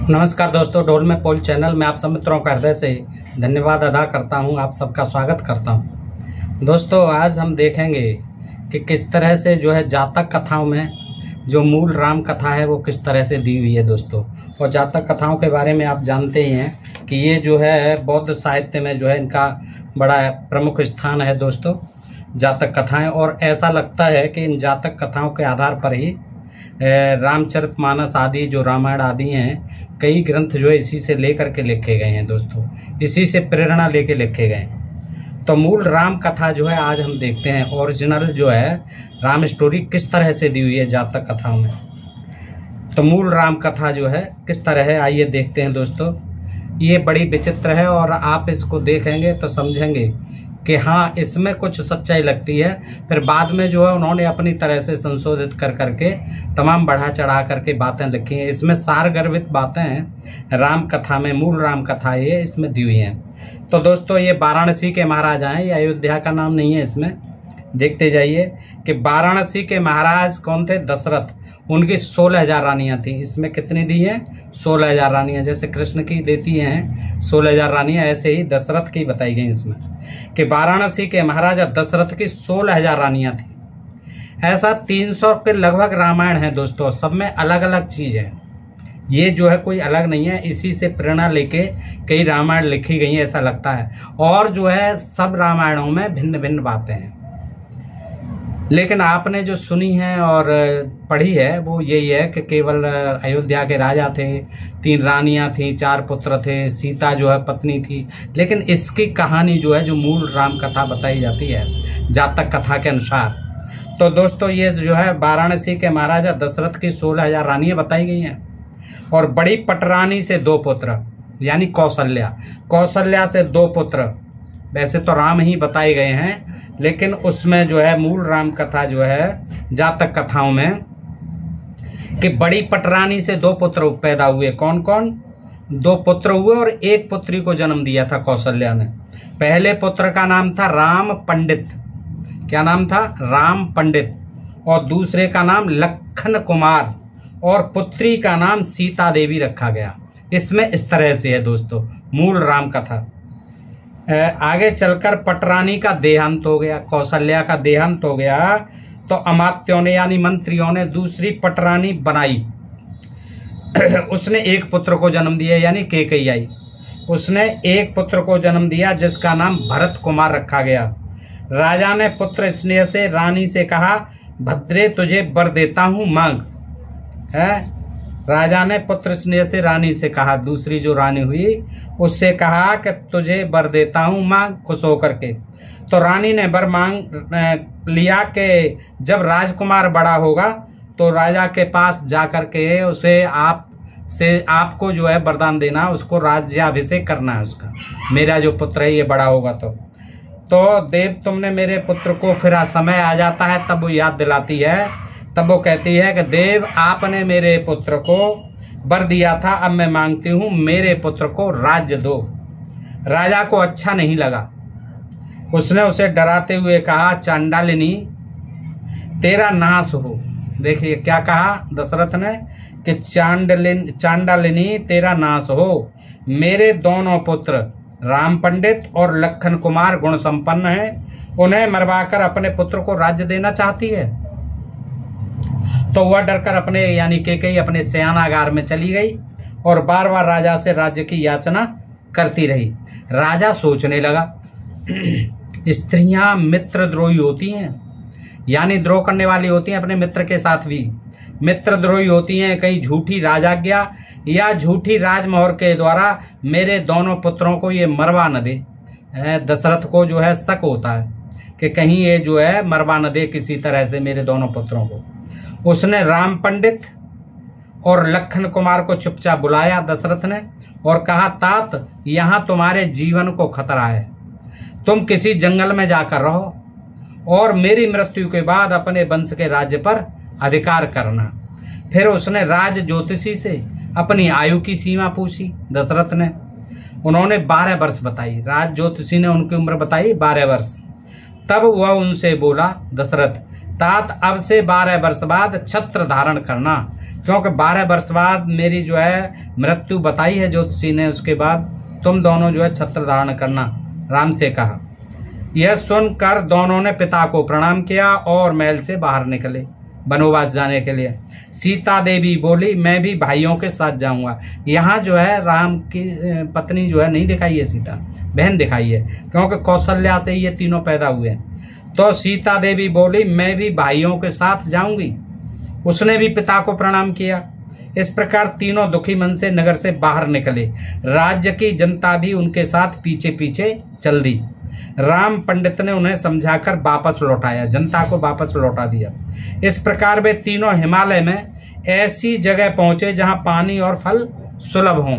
नमस्कार दोस्तों, ढोल में पोल चैनल में आप सब मित्रों का हृदय से धन्यवाद अदा करता हूं। आप सबका स्वागत करता हूं। दोस्तों, आज हम देखेंगे कि किस तरह से जो है जातक कथाओं में जो मूल राम कथा है वो किस तरह से दी हुई है दोस्तों। और जातक कथाओं के बारे में आप जानते ही हैं कि ये जो है बौद्ध साहित्य में जो है इनका बड़ा प्रमुख स्थान है दोस्तों, जातक कथाएँ। और ऐसा लगता है कि इन जातक कथाओं के आधार पर ही रामचरितमानस आदि जो रामायण आदि हैं, कई ग्रंथ जो है इसी से लेकर के लिखे गए हैं दोस्तों, इसी से प्रेरणा लेके लिखे गए। तो मूल राम कथा जो है आज हम देखते हैं, ओरिजिनल जो है राम स्टोरी किस तरह से दी हुई है जातक कथाओं में। तो मूल राम कथा जो है किस तरह है, आइए देखते हैं दोस्तों। ये बड़ी विचित्र है और आप इसको देखेंगे तो समझेंगे कि हाँ, इसमें कुछ सच्चाई लगती है। फिर बाद में जो है उन्होंने अपनी तरह से संशोधित कर करके तमाम बढ़ा चढ़ा करके बातें लिखी हैं। इसमें सारगर्भित बातें हैं राम कथा में, मूल राम कथा ये इसमें दी हुई हैं। तो दोस्तों, ये वाराणसी के महाराजा हैं, ये अयोध्या का नाम नहीं है। इसमें देखते जाइए कि वाराणसी के महाराज कौन थे? दशरथ। उनकी 16,000 रानियां थी। इसमें कितनी दी हैं? 16,000 रानियां। जैसे कृष्ण की देती हैं 16,000 रानियां, ऐसे ही दशरथ की बताई गई इसमें कि वाराणसी के महाराजा दशरथ की 16,000 रानियां थी। ऐसा 300 के लगभग रामायण है दोस्तों, सब में अलग अलग चीज है। ये जो है कोई अलग नहीं है, इसी से प्रेरणा लेके कई रामायण लिखी गई है ऐसा लगता है। और जो है सब रामायणों में भिन्न भिन्न बातें हैं, लेकिन आपने जो सुनी है और पढ़ी है वो यही है कि केवल अयोध्या के राजा थे, 3 रानियां थी, 4 पुत्र थे, सीता जो है पत्नी थी। लेकिन इसकी कहानी जो है, जो मूल राम कथा बताई जाती है जातक कथा के अनुसार, तो दोस्तों ये जो है वाराणसी के महाराजा दशरथ की 16,000 रानियां बताई गई हैं। और बड़ी पटरानी से 2 पुत्र, यानी कौशल्या से 2 पुत्र। वैसे तो राम ही बताए गए हैं, लेकिन उसमें जो है मूल राम कथा जो है जातक कथाओं में कि बड़ी पटरानी से 2 पुत्र पैदा हुए। कौन कौन? 2 पुत्र हुए और 1 पुत्री को जन्म दिया था कौशल्या ने। पहले पुत्र का नाम था राम पंडित। क्या नाम था? राम पंडित। और दूसरे का नाम लखन कुमार, और पुत्री का नाम सीता देवी रखा गया। इसमें इस तरह से है दोस्तों मूल राम कथा। आगे चलकर पटरानी का देहांत हो गया, कौशल्या का देहांत हो गया, तो अमात्यों ने यानी मंत्रियों ने दूसरी पटरानी बनाई। उसने 1 पुत्र को जन्म दिया, यानी केकई। उसने 1 पुत्र को जन्म दिया जिसका नाम भरत कुमार रखा गया। राजा ने पुत्र स्नेह से रानी से कहा, भद्रे तुझे वर देता हूं, मांग। राजा ने पुत्र स्नेह से रानी से कहा, दूसरी जो रानी हुई उससे कहा कि तुझे वर देता हूं, मांग, खुश होकर के। तो रानी ने वर मांग लिया कि जब राजकुमार बड़ा होगा तो राजा के पास जाकर के उसे आपको जो है वरदान देना, उसको राज्याभिषेक करना है उसका। मेरा जो पुत्र है ये बड़ा होगा तो देव तुमने मेरे पुत्र को, फिर समय आ जाता है तब वो याद दिलाती है, तब वो कहती है कि देव आपने मेरे पुत्र को वर दिया था, अब मैं मांगती हूं मेरे पुत्र को राज्य दो। राजा को अच्छा नहीं लगा। उसने उसे डराते हुए कहा, चांडालिनी तेरा नाश हो। देखिए क्या कहा दशरथ ने कि चांडालिनी तेरा नाश हो। मेरे दोनों पुत्र राम पंडित और लखन कुमार गुण संपन्न हैं, उन्हें मरवाकर अपने पुत्र को राज्य देना चाहती है। तो वह डरकर अपने यानी केकई अपने शयनागार में चली गई और बार बार राजा से राज्य की याचना करती रही। राजा सोचने लगा, स्त्रियां मित्रद्रोही होती हैं, यानी द्रोह करने वाली होती हैं अपने मित्र के साथ भी, मित्रद्रोही होती हैं। कहीं झूठी राजाज्ञा या झूठी राजमोहर के द्वारा मेरे दोनों पुत्रों को ये मरवा न दे। दशरथ को जो है शक होता है कि कहीं ये जो है मरवा न दे किसी तरह से मेरे दोनों पुत्रों को। उसने राम पंडित और लखन कुमार को चुपचाप बुलाया दशरथ ने और कहा, तात यहाँ तुम्हारे जीवन को खतरा है, तुम किसी जंगल में जाकर रहो और मेरी मृत्यु के बाद अपने वंश के राज्य पर अधिकार करना। फिर उसने राज ज्योतिषी से अपनी आयु की सीमा पूछी दशरथ ने। उन्होंने 12 वर्ष बताई। राज ज्योतिषी ने उनकी उम्र बताई 12 वर्ष। तब वह उनसे बोला, दशरथ तात अब से 12 वर्ष बाद छत्र धारण करना, क्योंकि 12 वर्ष बाद मेरी जो है मृत्यु बताई है ज्योतिषी ने, उसके बाद तुम दोनों जो है छत्र धारण करना, राम से कहा। यह सुनकर दोनों ने पिता को प्रणाम किया और महल से बाहर निकले वनवास जाने के लिए। सीता देवी बोली, मैं भी भाइयों के साथ जाऊंगा। यहाँ जो है राम की पत्नी जो है नहीं दिखाई है, सीता बहन दिखाई है, क्योंकि कौशल्या से ये तीनों पैदा हुए हैं। तो सीता देवी बोली, मैं भी भाइयों के साथ जाऊंगी। उसने भी पिता को प्रणाम किया। इस प्रकार तीनों दुखी मन से नगर से बाहर निकले। राज्य की जनता भी उनके साथ पीछे पीछे चल दी। राम पंडित ने उन्हें समझाकर वापस लौटाया, जनता को वापस लौटा दिया। इस प्रकार वे तीनों हिमालय में ऐसी जगह पहुंचे जहां पानी और फल सुलभ हों।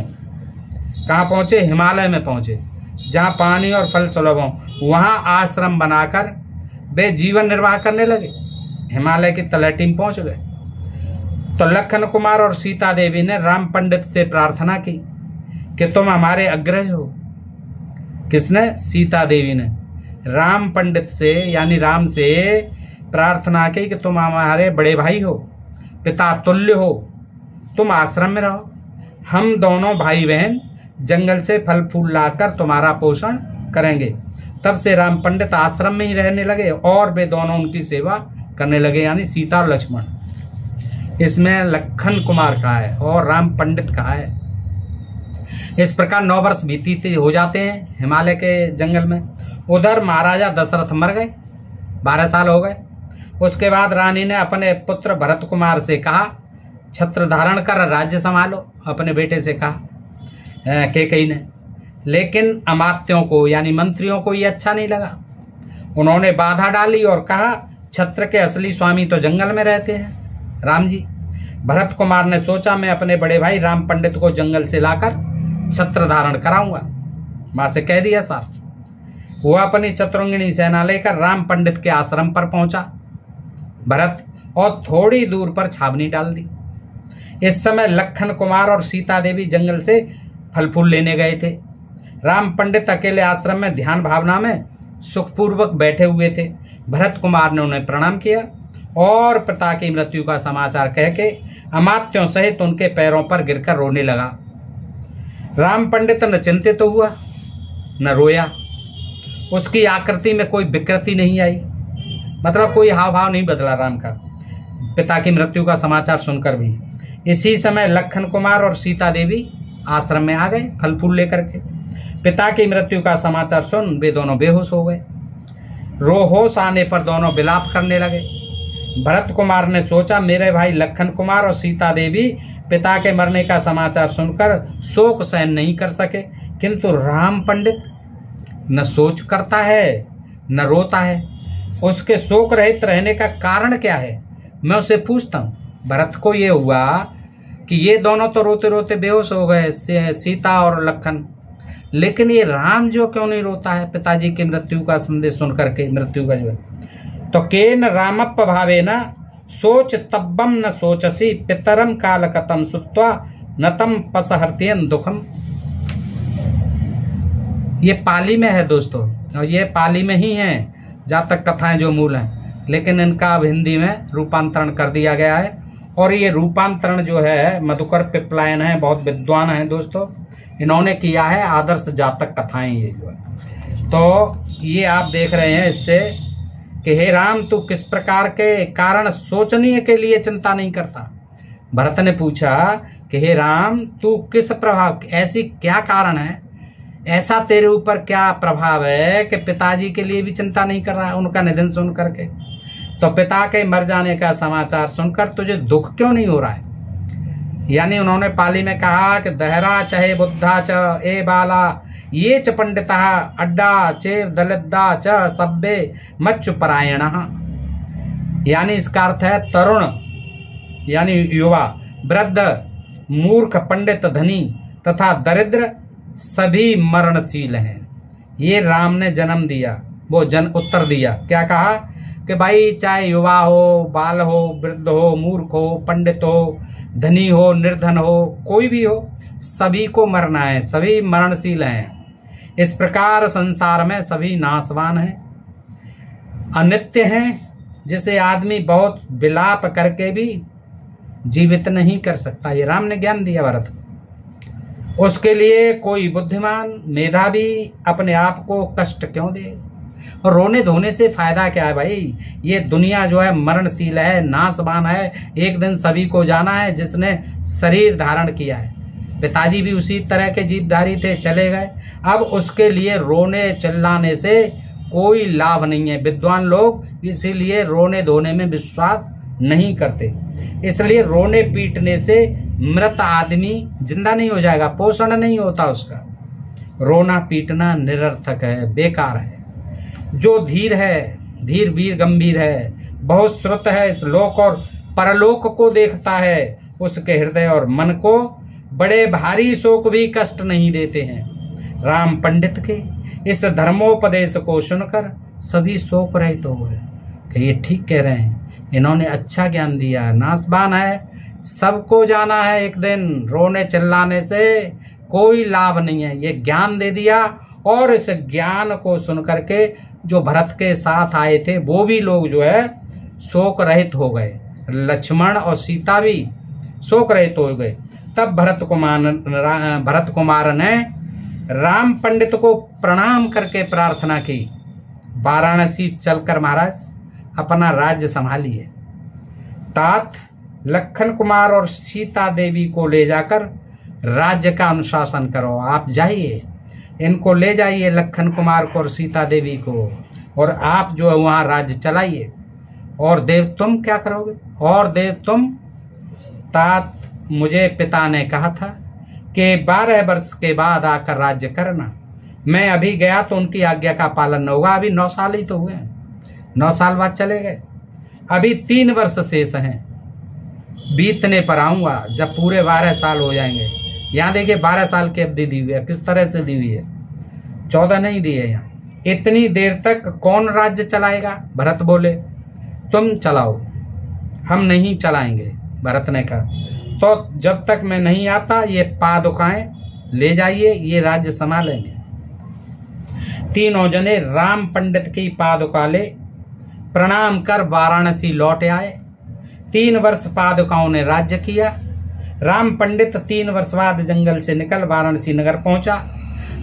कहाँ पहुंचे? हिमालय में पहुंचे, जहां पानी और फल सुलभ हों। वहां आश्रम बनाकर वे जीवन निर्वाह करने लगे। हिमालय की तलहटी में पहुंच गए। तो लखन कुमार और सीता देवी ने राम पंडित से प्रार्थना की कि तुम हमारे अग्रज हो। किसने? सीता देवी ने राम पंडित से यानी राम से प्रार्थना की कि तुम हमारे बड़े भाई हो, पिता तुल्य हो, तुम आश्रम में रहो, हम दोनों भाई बहन जंगल से फल फूल लाकर तुम्हारा पोषण करेंगे। तब से राम पंडित आश्रम में ही रहने लगे और वे दोनों उनकी सेवा करने लगे, यानी सीता और लक्ष्मण। इसमें लखन कुमार का है और राम पंडित का है। इस प्रकार 9 वर्ष बीतीत हो जाते हैं हिमालय के जंगल में। उधर महाराजा दशरथ मर गए, 12 साल हो गए। उसके बाद रानी ने अपने पुत्र भरत कुमार से कहा, छत्र धारण कर राज्य संभालो, अपने बेटे से कहा कैकेयी ने। लेकिन अमात्यों को यानी मंत्रियों को ये अच्छा नहीं लगा। उन्होंने बाधा डाली और कहा, छत्र के असली स्वामी तो जंगल में रहते हैं राम जी। भरत कुमार ने सोचा, मैं अपने बड़े भाई राम पंडित को जंगल से लाकर छत्र धारण कराऊंगा। मां से कह दिया साफ। वो अपनी चतुरंगिनी सेना लेकर राम पंडित के आश्रम पर पहुंचा भरत, और थोड़ी दूर पर छावनी डाल दी। इस समय लखन कुमार और सीता देवी जंगल से फल फूल लेने गए थे। राम पंडित अकेले आश्रम में ध्यान भावना में सुखपूर्वक बैठे हुए थे। भरत कुमार ने उन्हें प्रणाम किया और पिता की मृत्यु का समाचार कह के अमात्यों सहित उनके पैरों पर गिरकर रोने लगा। राम पंडित न चिंतित हुआ न रोया। उसकी आकृति में कोई विकृति नहीं आई, मतलब कोई हाव भाव नहीं बदला राम का पिता की मृत्यु का समाचार सुनकर भी। इसी समय लखन कुमार और सीता देवी आश्रम में आ गए फल फूल लेकर के। पिता की मृत्यु का समाचार सुन वे दोनों बेहोश हो गए। होश आने पर दोनों विलाप करने लगे। भरत कुमार ने सोचा, मेरे भाई लखन कुमार और सीता देवी पिता के मरने का समाचार सुनकर शोक सहन नहीं कर सके, किंतु राम पंडित न सोच करता है न रोता है। उसके शोक रहित रहने का कारण क्या है, मैं उसे पूछता हूँ। भरत को ये हुआ कि ये दोनों तो रोते रोते बेहोश हो गए, सीता और लखन, लेकिन ये राम जो क्यों नहीं रोता है पिताजी की मृत्यु का संदेश सुनकर के, मृत्यु का जो है। तो केन रामप्प भावे न सोच तब्बम न सोचसी पितरम काल कतम सुत्वा नतम पसहर्त्यन दुखम। ये पाली में है दोस्तों, और ये पाली में ही है जातक कथाएं जो मूल हैं, लेकिन इनका अब हिंदी में रूपांतरण कर दिया गया है। और ये रूपांतरण जो है मधुकर पिपलायन है, बहुत विद्वान है दोस्तों, इन्होंने किया है आदर्श जातक कथाएं ये जो है। तो ये आप देख रहे हैं इससे कि हे राम, तू किस प्रकार के कारण सोचनीय के लिए चिंता नहीं करता। भरत ने पूछा कि हे राम, तू किस प्रभाव, ऐसी क्या कारण है, ऐसा तेरे ऊपर क्या प्रभाव है कि पिताजी के लिए भी चिंता नहीं कर रहा है उनका निधन सुन करके। तो पिता के मर जाने का समाचार सुनकर तुझे दुख क्यों नहीं हो रहा है। यानी उन्होंने पाली में कहा कि दहरा चहे बुद्धा च ए बाला ये च पंडिता अड्डा चेव दलिद्दा च सब्बे मच्चु परायण। यानी इसका अर्थ है तरुण यानी युवा, वृद्ध, मूर्ख, पंडित, धनी तथा दरिद्र सभी मरणशील हैं। ये राम ने जन्म दिया, वो उत्तर दिया। क्या कहा कि भाई चाहे युवा हो, बाल हो, वृद्ध हो, मूर्ख हो, पंडित हो, धनी हो, निर्धन हो, कोई भी हो, सभी को मरना है, सभी मरणशील हैं। इस प्रकार संसार में सभी नाशवान हैं, अनित्य हैं, जिसे आदमी बहुत विलाप करके भी जीवित नहीं कर सकता। ये राम ने ज्ञान दिया भरत को। उसके लिए कोई बुद्धिमान मेधावी अपने आप को कष्ट क्यों दे। और रोने धोने से फायदा क्या है भाई। ये दुनिया जो है मरणशील है, नाशवान है, एक दिन सभी को जाना है। जिसने शरीर धारण किया है, पिताजी भी उसी तरह के जीवधारी थे, चले गए। अब उसके लिए रोने चिल्लाने से कोई लाभ नहीं है। विद्वान लोग इसीलिए रोने धोने में विश्वास नहीं करते। इसलिए रोने पीटने से मृत आदमी जिंदा नहीं हो जाएगा, पोषण नहीं होता उसका। रोना पीटना निरर्थक है, बेकार है। जो धीर है, धीर वीर गंभीर है, बहुत श्रुत है, इस लोक और परलोक को देखता है, उसके हृदय और मन को बड़े भारी शोक भी कष्ट नहीं देते हैं। राम पंडित के इस धर्मोपदेश को सुनकर सभी शोक रहित हो गए कि ये ठीक कह रहे हैं, इन्होंने अच्छा ज्ञान दिया है। नाशवान है, सबको जाना है एक दिन, रोने चिल्लाने से कोई लाभ नहीं है। ये ज्ञान दे दिया और इस ज्ञान को सुनकर के जो भरत के साथ आए थे वो भी लोग जो है शोक रहित हो गए। लक्ष्मण और सीता भी शोक रहित हो गए। तब भरत कुमार ने राम पंडित को प्रणाम करके प्रार्थना की, वाराणसी चलकर महाराज अपना राज्य संभालिए। तात लखन कुमार और सीता देवी को ले जाकर राज्य का अनुशासन करो। आप जाइए, इनको ले जाइए, लखन कुमार को और सीता देवी को, और आप जो है वहां राज्य चलाइए। और देव तुम क्या करोगे? और देव तुम? तात मुझे पिता ने कहा था कि 12 वर्ष के बाद आकर राज्य करना। मैं अभी गया तो उनकी आज्ञा का पालन न होगा। अभी 9 साल ही तो हुए हैं, 9 साल बाद चले गए। अभी 3 वर्ष शेष हैं, बीतने पर आऊंगा जब पूरे 12 साल हो जाएंगे। यहाँ देखिए 12 साल की अवधि दी हुई है, किस तरह से दी हुई है, 14 नहीं दी है यहाँ। इतनी देर तक कौन राज्य चलाएगा? भरत बोले तुम चलाओ, हम नहीं चलाएंगे। भरत ने कहा तो जब तक मैं नहीं आता ये पादुकाएं ले जाइए, ये राज्य संभालेंगे। तीनों जने राम पंडित की पादुका ले प्रणाम कर वाराणसी लौट आए। 3 वर्ष पादुकाओं ने राज्य किया। राम पंडित 3 वर्ष बाद जंगल से निकल वाराणसी नगर पहुंचा,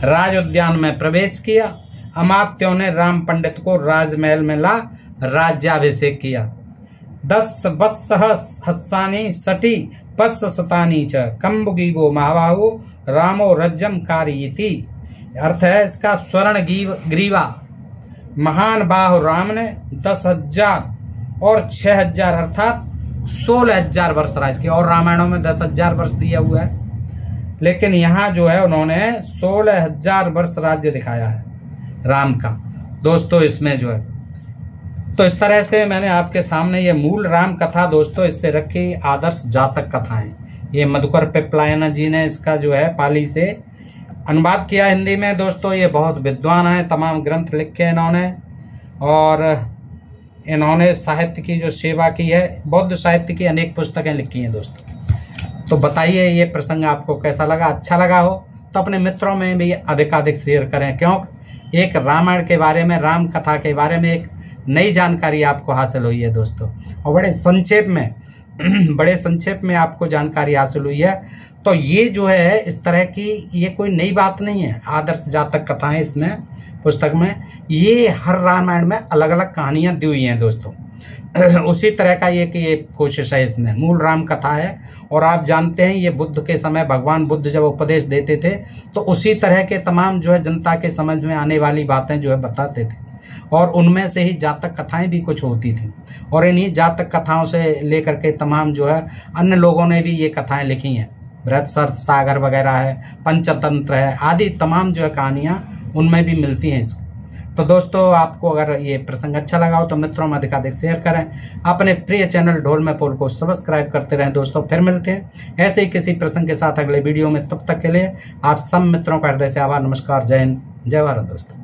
राज उद्यान में प्रवेश किया। अमात्यों ने राम पंडित को राजमहल में ला राज्याभिषेक किया। 10 हस्सानी सटी 5 शतानी च कंबुगीवो महाबाहु रामो रज्जम कारयति। अर्थ है इसका, स्वर्ण ग्रीवा महान बाहु राम ने 10,000 और 6,000 अर्थात 16,000 वर्ष राज किया। और रामायणों में 10,000 वर्ष दिया हुआ है, लेकिन यहाँ जो है उन्होंने 16,000 वर्ष राज्य दिखाया है राम का। दोस्तों इसमें जो है तो इस तरह से मैंने आपके सामने ये मूल राम कथा दोस्तों इससे रखी आदर्श जातक कथाएं। ये मधुकर पिपलायन जी ने इसका जो है पाली से अनुवाद किया हिंदी में। दोस्तों ये बहुत विद्वान है, तमाम ग्रंथ लिखे इन्होंने, और इन्होंने साहित्य की जो सेवा की है, बौद्ध साहित्य की अनेक पुस्तकें लिखी हैं दोस्तों। तो बताइए ये प्रसंग आपको कैसा लगा? अच्छा लगा हो तो अपने मित्रों में भी अधिकाधिक शेयर करें, क्योंकि एक रामायण के बारे में, राम कथा के बारे में एक नई जानकारी आपको हासिल हुई है दोस्तों, और बड़े संक्षेप में आपको जानकारी हासिल हुई है। तो ये जो है इस तरह की ये कोई नई बात नहीं है। आदर्श जातक कथाएं इसमें पुस्तक में ये हर रामायण में अलग अलग कहानियां दी हुई हैं दोस्तों। उसी तरह का ये कोशिश है इसमें, मूल राम कथा है। और आप जानते हैं ये बुद्ध के समय भगवान बुद्ध जब उपदेश देते थे तो उसी तरह के तमाम जो है जनता के समझ में आने वाली बातें जो है बताते थे, और उनमें से ही जातक कथाएं भी कुछ होती थी। और इन्हीं जातक कथाओं से लेकर के तमाम जो है अन्य लोगों ने भी ये कथाएं लिखी हैं। बृहत्सर्ग सागर वगैरह है, पंचतंत्र है, आदि तमाम जो है कहानियां उनमें भी मिलती हैं इसको। तो दोस्तों आपको अगर ये प्रसंग अच्छा लगा हो तो मित्रों में अधिकाधिक शेयर करें, अपने प्रिय चैनल ढोल में पोल को सब्सक्राइब करते रहें दोस्तों। फिर मिलते हैं ऐसे ही किसी प्रसंग के साथ अगले वीडियो में। तब तक के लिए आप सब मित्रों का हृदय से आभार, नमस्कार, जय हिंद, जय भारत दोस्तों।